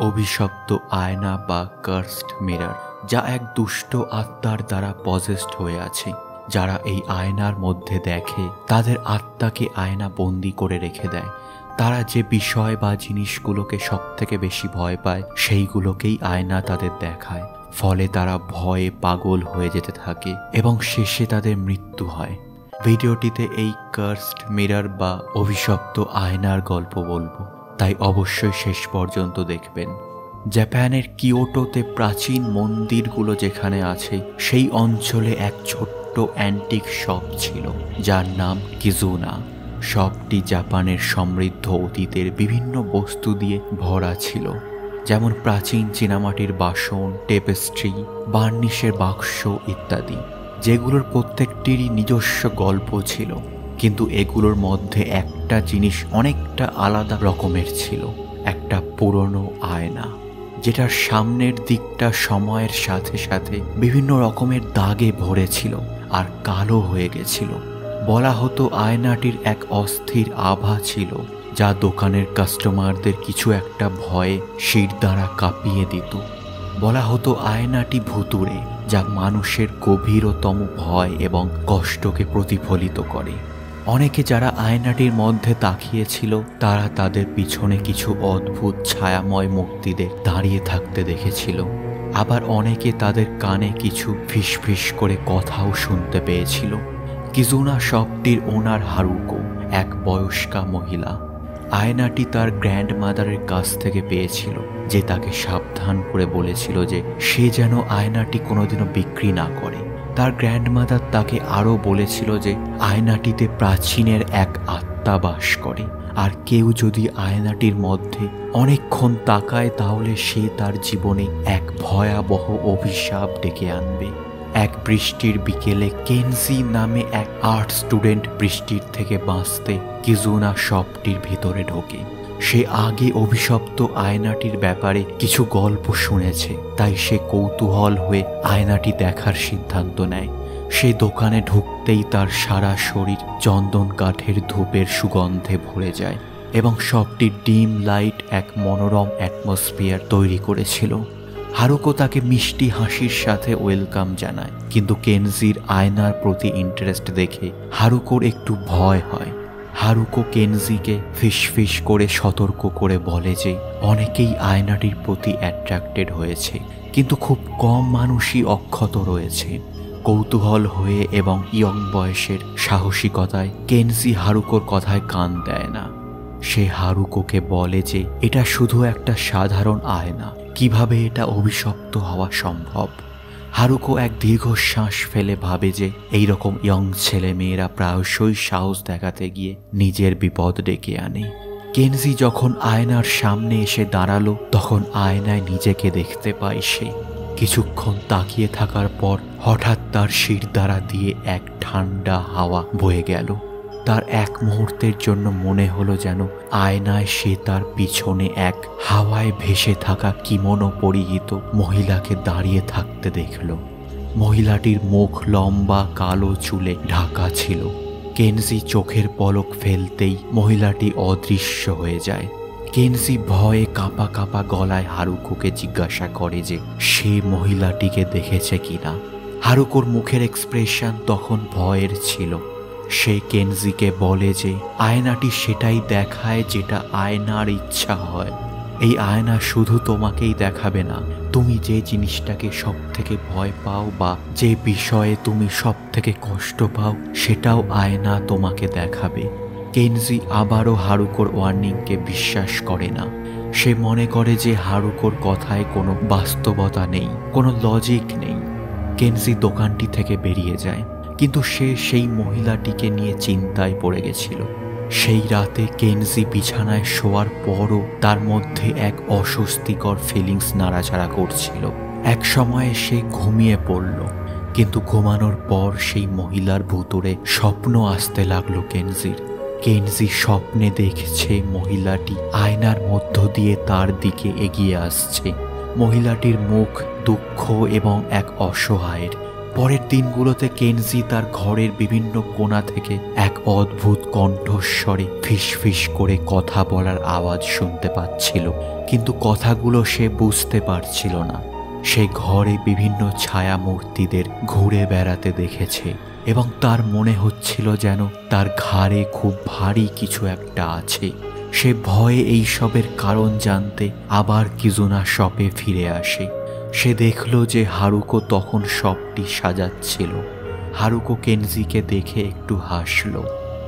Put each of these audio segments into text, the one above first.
অভিশপ্ত আয়না বা কার্সড মিরর, যা এক দুষ্ট আত্মার দ্বারা পজেসড হয়ে আছে। যারা এই আয়নার মধ্যে দেখে তাদের আত্মাকে আয়না বন্দি করে রেখে দেয়। তারা যে বিষয় বা জিনিসগুলোকে সব থেকে বেশি ভয় পায় সেইগুলোকেই আয়না তাদের দেখায়। ফলে তারা ভয়ে পাগল হয়ে যেতে থাকে এবং শেষে তাদের মৃত্যু হয়। ভিডিওটিতে এই কার্সড মিরর বা অভিশপ্ত আয়নার গল্প বলবো, তাই অবশ্যই শেষ পর্যন্ত দেখবেন। জাপানের কিয়োটোতে প্রাচীন মন্দিরগুলো যেখানে আছে সেই অঞ্চলে এক ছোট্ট অ্যান্টিক শপ ছিল, যার নাম কিজুনা। শপটি জাপানের সমৃদ্ধ অতীতের বিভিন্ন বস্তু দিয়ে ভরা ছিল, যেমন প্রাচীন চীনামাটির বাসন, টেপেস্ট্রি, বার্নিশের বাক্স ইত্যাদি, যেগুলোর প্রত্যেকটিরই নিজস্ব গল্প ছিল। কিন্তু এগুলোর মধ্যে একটা জিনিস অনেকটা আলাদা রকমের ছিল, একটা পুরনো আয়না, যেটার সামনের দিকটা সময়ের সাথে সাথে বিভিন্ন রকমের দাগে ভরেছিল আর কালো হয়ে গেছিল। বলা হতো আয়নাটির এক অস্থির আভা ছিল, যা দোকানের কাস্টমারদের কিছু একটা ভয়ে শির দ্বারা কাঁপিয়ে দিত। বলা হতো আয়নাটি ভুতুড়ে, যা মানুষের গভীরতম ভয় এবং কষ্টকে প্রতিফলিত করে। অনেকে যারা আয়নাটির মধ্যে তাকিয়েছিল তারা তাদের পিছনে কিছু অদ্ভুত ছায়াময় মূর্তিদের দাঁড়িয়ে থাকতে দেখেছিল। আবার অনেকে তাদের কানে কিছু ফিসফিস করে কথাও শুনতে পেয়েছিল। কিজুনা শপটির ওনার হারুকো এক বয়স্কা মহিলা। আয়নাটি তার গ্র্যান্ডমাদারের কাছ থেকে পেয়েছিল, যে তাকে সাবধান করে বলেছিল যে সে যেন আয়নাটি কোনোদিনও বিক্রি না করে। তার গ্র্যান্ডমাদার তাকে আরও বলেছিল যে আয়নাটিতে প্রাচীনের এক আত্মা বাস করে, আর কেউ যদি আয়নাটির মধ্যে অনেকক্ষণ তাকায় তাহলে সে তার জীবনে এক ভয়াবহ অভিশাপ ডেকে আনবে। এক বৃষ্টির বিকেলে কেনজি নামে এক আর্ট স্টুডেন্ট বৃষ্টির থেকে বাঁচতে কিজুনা শপটির ভিতরে ঢোকে। সে আগে অভিশপ্ত আয়নাটির ব্যাপারে কিছু গল্প শুনেছে, তাই সে কৌতূহল হয়ে আয়নাটি দেখার সিদ্ধান্ত নেয়। সে দোকানে ঢুকতেই তার সারা শরীর চন্দন কাঠের ধূপের সুগন্ধে ভরে যায় এবং শপটির ডিম লাইট এক মনোরম অ্যাটমসফিয়ার তৈরি করেছিল। হারুকো তাকে মিষ্টি হাসির সাথে ওয়েলকাম জানায়, কিন্তু কেনজির আয়নার প্রতি ইন্টারেস্ট দেখে হারুকোর একটু ভয় হয়। হারুকো কেনজিকে ফিসফিস করে সতর্ক করে বলে যে অনেকেই আয়নাটির প্রতি অ্যাট্রাক্টেড হয়েছে, কিন্তু খুব কম মানুষই অক্ষত রয়েছে। কৌতূহল হয়ে এবং ইয়ং বয়সের সাহসিকতায় কেনজি হারুকোর কথায় কান দেয় না। সে হারুকোকে বলে যে এটা শুধু একটা সাধারণ আয়না, কিভাবে এটা অভিশপ্ত হওয়া সম্ভব। হারুকো এক দীর্ঘশ্বাস ফেলে ভাবে যে এইরকম ইয়ং ছেলে মেয়েরা প্রায়শই সাহস দেখাতে গিয়ে নিজের বিপদ ডেকে আনে। কেনজি যখন আয়নার সামনে এসে দাঁড়ালো তখন আয়নায় নিজেকে দেখতে পায় সে। কিছুক্ষণ তাকিয়ে থাকার পর হঠাৎ তার শির দ্বারা দিয়ে এক ঠান্ডা হাওয়া বয়ে গেল। তার এক মুহূর্তের জন্য মনে হলো যেন আয়নায় সে তার পিছনে এক হাওয়ায় ভেসে থাকা কিমোনো পরিহিত মহিলাকে দাঁড়িয়ে থাকতে দেখল। মহিলাটির মুখ লম্বা কালো চুলে ঢাকা ছিল। কেনজি চোখের পলক ফেলতেই মহিলাটি অদৃশ্য হয়ে যায়। কেনজি ভয়ে কাঁপা কাঁপা গলায় হারুকোকে জিজ্ঞাসা করে যে সে মহিলাটিকে দেখেছে কিনা। হারুকোর মুখের এক্সপ্রেশন তখন ভয়ের ছিল। সে কেনজিকে বলে যে আয়নাটি সেটাই দেখায় যেটা আয়নার ইচ্ছা হয়। এই আয়না শুধু তোমাকেই দেখাবে না, তুমি যে জিনিসটাকে সব থেকে ভয় পাও বা যে বিষয়ে তুমি সব থেকে কষ্ট পাও সেটাও আয়না তোমাকে দেখাবে। কেনজি আবারও হারুকোর ওয়ার্নিংকে বিশ্বাস করে না। সে মনে করে যে হারুকোর কথায় কোনো বাস্তবতা নেই, কোনো লজিক নেই। কেনজি দোকানটি থেকে বেরিয়ে যায়, কিন্তু সে সেই মহিলাটিকে নিয়ে চিন্তায় পড়ে গেছিল। সেই রাতে কেনজি বিছানায় শোয়ার পরও তার মধ্যে এক অস্বস্তিকর ফিলিংস নাড়াচাড়া করছিল। এক সময়ে সে ঘুমিয়ে পড়ল, কিন্তু ঘুমানোর পর সেই মহিলার ভুতুড়ে স্বপ্ন আসতে লাগলো কেনজির। কেনজি স্বপ্নে দেখছে মহিলাটি আয়নার মধ্য দিয়ে তার দিকে এগিয়ে আসছে। মহিলাটির মুখ দুঃখ এবং এক অসহায়ের। পরের দিনগুলোতে কেনজি তার ঘরের বিভিন্ন কোণা থেকে এক অদ্ভুত কণ্ঠস্বরে ফিসফিস করে কথা বলার আওয়াজ শুনতে পাচ্ছিল, কিন্তু কথাগুলো সে বুঝতে পারছিল না। সে ঘরে বিভিন্ন ছায়ামূর্তিদের ঘুরে বেড়াতে দেখেছে এবং তার মনে হচ্ছিল যেন তার ঘাড়ে খুব ভারী কিছু একটা আছে। সে ভয়ে এইসবের কারণ জানতে আবার কিজুনা শপে ফিরে আসে। সে দেখল যে হারুকো তখন শপটি সাজাচ্ছিল। হারুকো কেনজিকে দেখে একটু হাসল।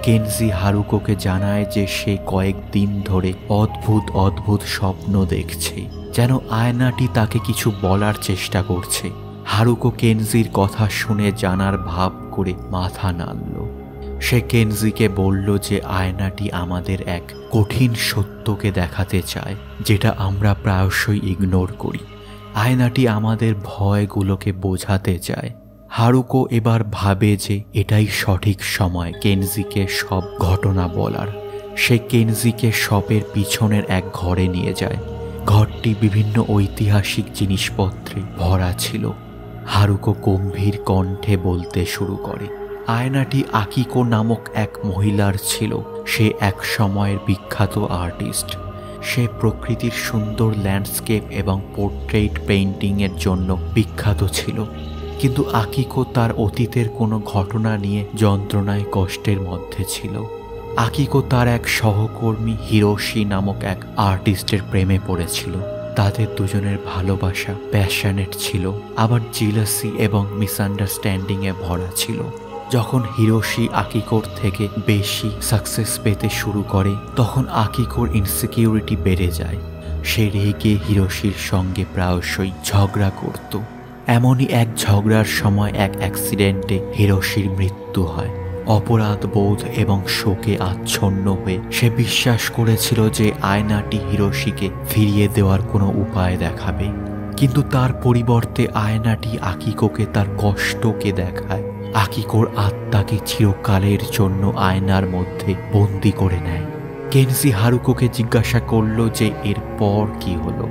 কেনজি হারুকোকে জানায় যে সে কয়েকদিন ধরে অদ্ভুত অদ্ভুত স্বপ্ন দেখছে, যেন আয়নাটি তাকে কিছু বলার চেষ্টা করছে। হারুকো কেনজির কথা শুনে জানার ভাব করে মাথা নাড়ল। সে কেনজিকে বলল যে আয়নাটি আমাদের এক কঠিন সত্যকে দেখাতে চায়, যেটা আমরা প্রায়শই ইগনোর করি। আয়নাটি আমাদের ভয়গুলোকে বোঝাতে চায়। হারুকো এবার ভাবে যে এটাই সঠিক সময় কেনজিকে সব ঘটনা বলার। সে কেনজিকে শপের পিছনের এক ঘরে নিয়ে যায়। ঘরটি বিভিন্ন ঐতিহাসিক জিনিসপত্রে ভরা ছিল। হারুকো গম্ভীর কণ্ঠে বলতে শুরু করে, আয়নাটি আকিকো নামক এক মহিলার ছিল। সে এক সময়ের বিখ্যাত আর্টিস্ট। সে প্রকৃতির সুন্দর ল্যান্ডস্কেপ এবং পোর্ট্রেট পেইন্টিংয়ের জন্য বিখ্যাত ছিল। কিন্তু আকিকো তার অতীতের কোনো ঘটনা নিয়ে যন্ত্রণায় কষ্টের মধ্যে ছিল। আকিকো তার এক সহকর্মী হিরোশি নামক এক আর্টিস্টের প্রেমে পড়েছিল। তাদের দুজনের ভালোবাসা প্যাশনেট ছিল, আবার জিলাসি এবং মিসআন্ডারস্ট্যান্ডিংয়ে ভরা ছিল। যখন হিরোশি আকিকোর থেকে বেশি সাকসেস পেতে শুরু করে, তখন আকিকোর ইনসিকিউরিটি বেড়ে যায়। সে রেগে হিরোশির সঙ্গে প্রায়শই ঝগড়া করত। এমনই এক ঝগড়ার সময় এক অ্যাক্সিডেন্টে হিরোশির মৃত্যু হয়। অপরাধ বোধ এবং শোকে আচ্ছন্ন হয়ে সে বিশ্বাস করেছিল যে আয়নাটি হিরোশিকে ফিরিয়ে দেওয়ার কোনো উপায় দেখাবে, কিন্তু তার পরিবর্তে আয়নাটি আকিকোকে তার কষ্টকে দেখায়। আকিকোর আত্মাকে চিরকালের জন্য আয়নার মধ্যে বন্দি করে নেয়। কেনজি হারুকোকে জিজ্ঞাসা করল যে এরপর কি হলো।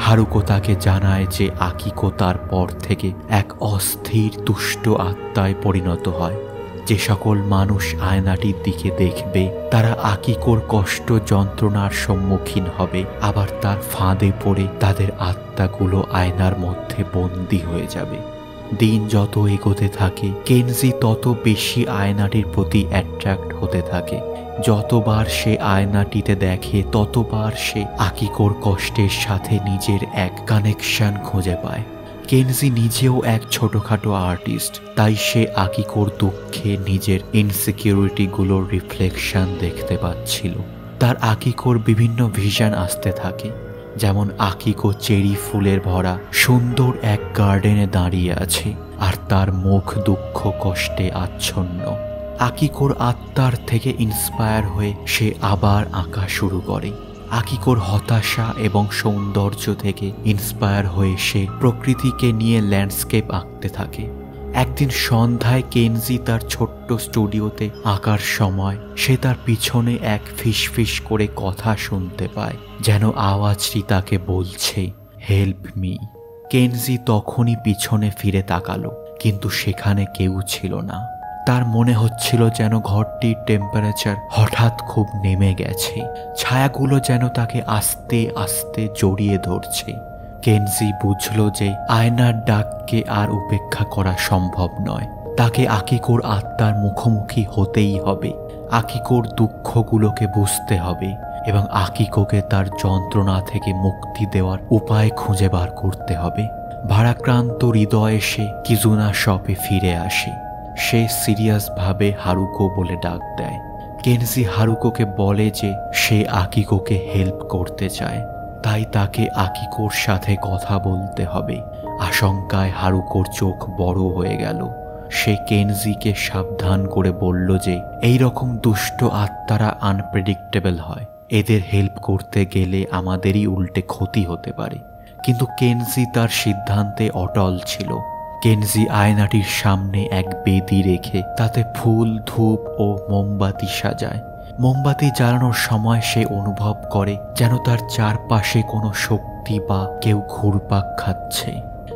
হারুকো তাকে জানায় যে আকিকো তার পর থেকে এক অস্থির দুষ্ট আত্মায় পরিণত হয়। যে সকল মানুষ আয়নাটির দিকে দেখবে তারা আকিকোর কষ্ট যন্ত্রণার সম্মুখীন হবে, আবার তার ফাঁদে পড়ে তাদের আত্মাগুলো আয়নার মধ্যে বন্দী হয়ে যাবে। দিন যত এগোতে থাকে কেনজি তত বেশি আয়নাটির প্রতি অ্যাট্রাক্ট হতে থাকে। যতবার সে আয়নাটিতে দেখে ততবার সে আকিকোর কষ্টের সাথে নিজের এক কানেকশন খুঁজে পায়। কেনজি নিজেও এক ছোটখাটো আর্টিস্ট, তাই সে আকিকোর দুঃখে নিজের ইনসিকিউরিটিগুলোর রিফ্লেকশন দেখতে পাচ্ছিল। তার আকিকোর বিভিন্ন ভিশন আসতে থাকে, যেমন আকিকো চেরি ফুলের ভরা সুন্দর এক গার্ডেনে দাঁড়িয়ে আছে আর তার মুখ দুঃখ কষ্টে আচ্ছন্ন। আকিকোর আত্মার থেকে ইন্সপায়ার হয়ে সে আবার আঁকা শুরু করে। আকিকোর হতাশা এবং সৌন্দর্য থেকে ইন্সপায়ার হয়ে সে প্রকৃতিকে নিয়ে ল্যান্ডস্কেপ আঁকতে থাকে। একদিন সন্ধ্যায় কেনজি তার ছোট্ট স্টুডিওতে আঁকার সময় সে তার পিছনে এক ফিসফিস করে কথা শুনতে পায়, যেন আওয়াজটি তাকে বলছে, হেল্প মি। কেনজি তখনই পিছনে ফিরে তাকালো, কিন্তু সেখানে কেউ ছিল না। তার মনে হচ্ছিল যেন ঘরটির টেম্পারেচার হঠাৎ খুব নেমে গেছে। ছায়াগুলো যেন তাকে আস্তে আস্তে জড়িয়ে ধরছে। কেনজি বুঝল যে আয়নার ডাককে আর উপেক্ষা করা সম্ভব নয়। তাকে আকিকোর আত্মার মুখোমুখি হতেই হবে। আকিকোর দুঃখগুলোকে বুঝতে হবে এবং আকিকোকে তার যন্ত্রণা থেকে মুক্তি দেওয়ার উপায় খুঁজে বার করতে হবে। ভারাক্রান্ত হৃদয়ে সে কিজুনা শপে ফিরে আসে। সে সিরিয়াসভাবে হারুকো বলে ডাক দেয়। কেনজি হারুকোকে বলে যে সে আকিকোকে হেল্প করতে চায়, তাই তাকে আকিকোর সাথে কথা বলতে হবে। আশঙ্কায় হারুকোর চোখ বড় হয়ে গেল। সে কেনজিকে সাবধান করে বলল যে এই রকম দুষ্ট আত্মারা আনপ্রেডিক্টেবল হয়, এদের হেল্প করতে গেলে আমাদেরই উল্টে ক্ষতি হতে পারে। কিন্তু কেনজি তার সিদ্ধান্তে অটল ছিল। কেনজি আয়নাটির সামনে এক বেদি রেখে তাতে ফুল, ধূপ ও মোমবাতি সাজায়। মোমবাতি জ্বালানোর সময় সে অনুভব করে যেন তার চারপাশে কোনো শক্তি বা কেউ ঘুরপাক খাচ্ছে।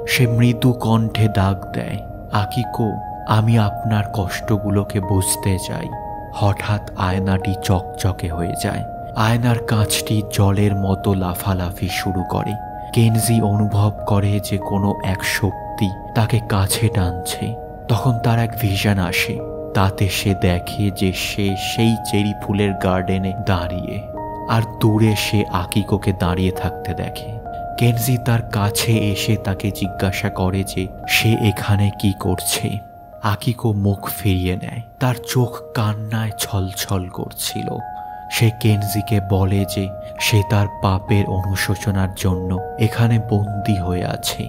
সে মৃদু কণ্ঠে ডাক দেয়, আকিকো, আমি আপনার কষ্টগুলোকে বুঝতে চাই। হঠাৎ আয়নাটি চকচকে হয়ে যায়। আয়নার কাঁচটি জলের মতো লাফালাফি শুরু করে। কেনজি অনুভব করে যে কোনো এক শক্তি তাকে কাছে টানছে। তখন তার এক ভিশন আসে। তাতে সে দেখে যে সে সেই চেরি ফুলের গার্ডেনে দাঁড়িয়ে, আর দূরে সে আকিকোকে দাঁড়িয়ে থাকতে দেখে। কেনজি তার কাছে এসে তাকে জিজ্ঞাসা করে যে সে এখানে কি করছে। আকিকো মুখ ফিরিয়ে নেয়। তার চোখ কান্নায় ছলছল করছিল। সে কেনজিকে বলে যে সে তার পাপের অনুশোচনার জন্য এখানে বন্দী হয়ে আছে।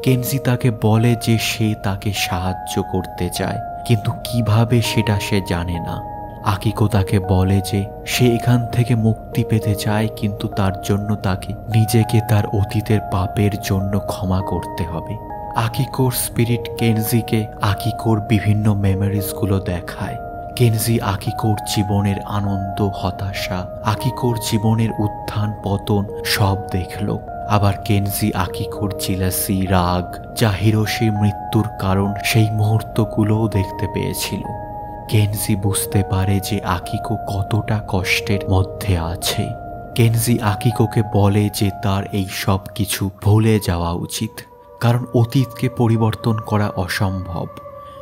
কেনজি তাকে বলে যে সে তাকে সাহায্য করতে চায়, কিন্তু কিভাবে সেটা সে জানে না। আকিকো তাকে বলে যে সে এখান থেকে মুক্তি পেতে চায়, কিন্তু তার জন্য তাকে নিজেকে তার অতীতের পাপের জন্য ক্ষমা করতে হবে। আকিকোর স্পিরিট কেনজিকে আকিকোর বিভিন্ন মেমোরিজগুলো দেখায়। কেনজি আকিকোর জীবনের আনন্দ, হতাশা, আকিকোর জীবনের উত্থান পতন সব দেখল। আবার কেনজি আকিকোর জিলাসি, রাগ, যা হিরোশির মৃত্যুর কারণ, সেই মুহূর্তগুলোও দেখতে পেয়েছিল। কেনজি বুঝতে পারে যে আকিকো কতটা কষ্টের মধ্যে আছে। কেনজি আকিকোকে বলে যে তার এই সব কিছু ভুলে যাওয়া উচিত, কারণ অতীতকে পরিবর্তন করা অসম্ভব।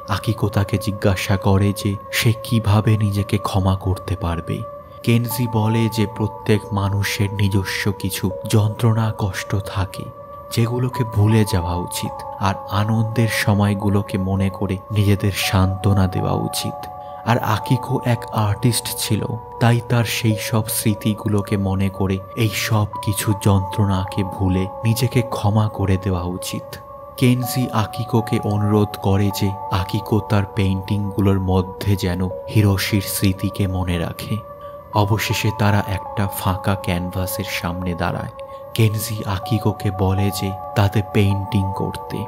আকিকো তাকে জিজ্ঞাসা করে যে সে কিভাবে নিজেকে ক্ষমা করতে পারবে। কেনজি বলে যে প্রত্যেক মানুষের নিজস্ব কিছু যন্ত্রণা, কষ্ট থাকে, যেগুলোকে ভুলে যাওয়া উচিত, আর আনন্দের সময়গুলোকে মনে করে নিজেদের সান্ত্বনা দেওয়া উচিত। আর আকিকো এক আর্টিস্ট ছিল, তাই তার সেই সব স্মৃতিগুলোকে মনে করে এই সব কিছু যন্ত্রণাকে ভুলে নিজেকে ক্ষমা করে দেওয়া উচিত। কেনজি আকিকোকে অনুরোধ করে যে আকিকো তার পেইন্টিংগুলোর মধ্যে যেন হিরোশির স্মৃতিকে মনে রাখে। অবশেষে তারা একটা ফাঁকা ক্যানভাসের সামনে দাঁড়ায়। কেনজি আকিকোকে বলে যে তাতে পেইন্টিং করতে।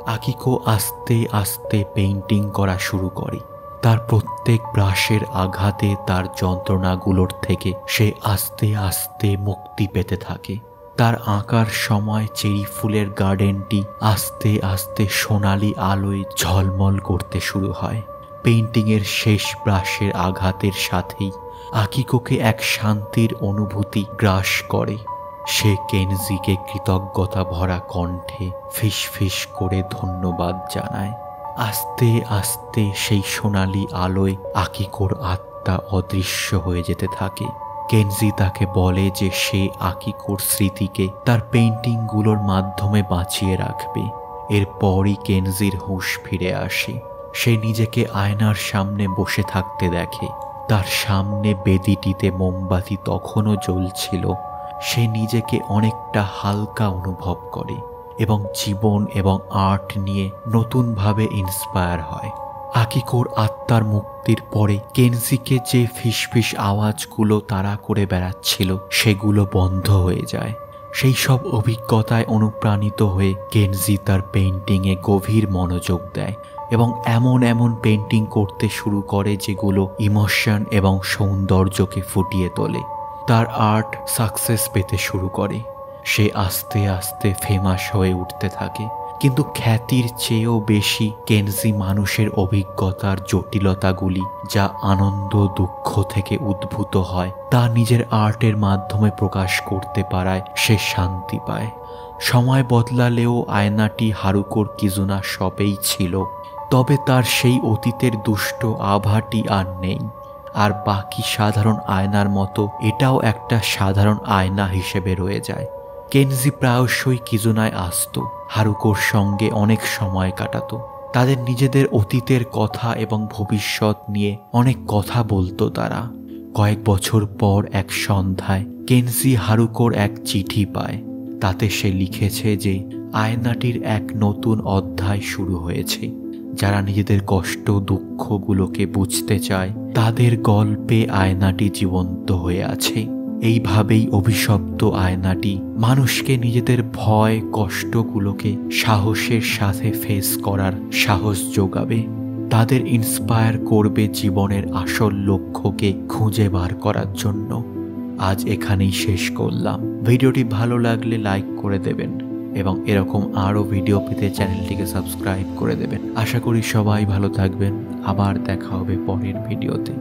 আকিকো আস্তে আস্তে পেইন্টিং করা শুরু করে। তার প্রত্যেক ব্রাশের আঘাতে তার যন্ত্রণাগুলোর থেকে সে আস্তে আস্তে মুক্তি পেতে থাকে। তার আঁকার সময় চেরি ফুলের গার্ডেনটি আস্তে আস্তে সোনালি আলোয় ঝলমল করতে শুরু হয়। পেইন্টিংয়ের শেষ ব্রাশের আঘাতের সাথেই আকিকোকে এক শান্তির অনুভূতি গ্রাস করে। সে কেনজিকে কৃতজ্ঞতা ভরা কণ্ঠে ফিসফিস করে ধন্যবাদ জানায়। আস্তে আস্তে সেই সোনালি আলোয় আকিকোর আত্মা অদৃশ্য হয়ে যেতে থাকে। কেনজি তাকে বলে যে সে আকিকোর স্মৃতিকে তার পেইন্টিংগুলোর মাধ্যমে বাঁচিয়ে রাখবে। এরপরই কেনজির হুঁশ ফিরে আসে। সে নিজেকে আয়নার সামনে বসে থাকতে দেখে। তার সামনে বেদিটিতে মোমবাতি তখনও জ্বলছিল। সে নিজেকে অনেকটা হালকা অনুভব করে এবং জীবন এবং আর্ট নিয়ে নতুনভাবে ইন্সপায়ার হয়। আকিকোর আত্মার মুক্তির পরে কেনজিকে যে ফিসফিস আওয়াজগুলো তাড়া করে বেড়াচ্ছিল সেগুলো বন্ধ হয়ে যায়। সেই সব অভিজ্ঞতায় অনুপ্রাণিত হয়ে কেনজি তার পেইন্টিংয়ে গভীর মনোযোগ দেয় এবং এমন এমন পেইন্টিং করতে শুরু করে যেগুলো ইমোশন এবং সৌন্দর্যকে ফুটিয়ে তোলে। তার আর্ট সাকসেস পেতে শুরু করে। সে আস্তে আস্তে ফেমাস হয়ে উঠতে থাকে, কিন্তু খ্যাতির চেয়েও বেশি কেনজি মানুষের অভিজ্ঞতার জটিলতাগুলি, যা আনন্দ দুঃখ থেকে উদ্ভূত হয়, তা নিজের আর্টের মাধ্যমে প্রকাশ করতে পারায় সে শান্তি পায়। সময় বদলালেও আয়নাটি হারুকোর কিজুনা শপেই ছিল, তবে তার সেই অতীতের দুষ্ট আভাটি আর নেই। আর বাকি সাধারণ আয়নার মতো এটাও একটা সাধারণ আয়না হিসেবে রয়ে যায়। কেনজি প্রায়শই কিজুনায় আসতো, হারুকোর সঙ্গে অনেক সময় কাটাতো। তাদের নিজেদের অতীতের কথা এবং ভবিষ্যৎ নিয়ে অনেক কথা বলতো তারা। কয়েক বছর পর এক সন্ধ্যায় কেনজি হারুকোর এক চিঠি পায়। তাতে সে লিখেছে যে আয়নাটির এক নতুন অধ্যায় শুরু হয়েছে। যারা নিজেদের কষ্ট দুঃখগুলোকে বুঝতে চায়, তাদের গল্পে আয়নাটি জীবন্ত হয়ে আছে। এইভাবেই অভিশপ্ত আয়নাটি মানুষকে নিজেদের ভয় কষ্টগুলোকে সাহসের সাথে ফেস করার সাহস যোগাবে। তাদের ইন্সপায়ার করবে জীবনের আসল লক্ষ্যকে খুঁজে বার করার জন্য। আজ এখানেই শেষ করলাম। ভিডিওটি ভালো লাগলে লাইক করে দেবেন। এবং এরকম আরও ভিডিও পেতে চ্যানেলটিকে সাবস্ক্রাইব করে দেবেন। আশা করি সবাই ভালো থাকবেন। আবার দেখা হবে পরের ভিডিওতে।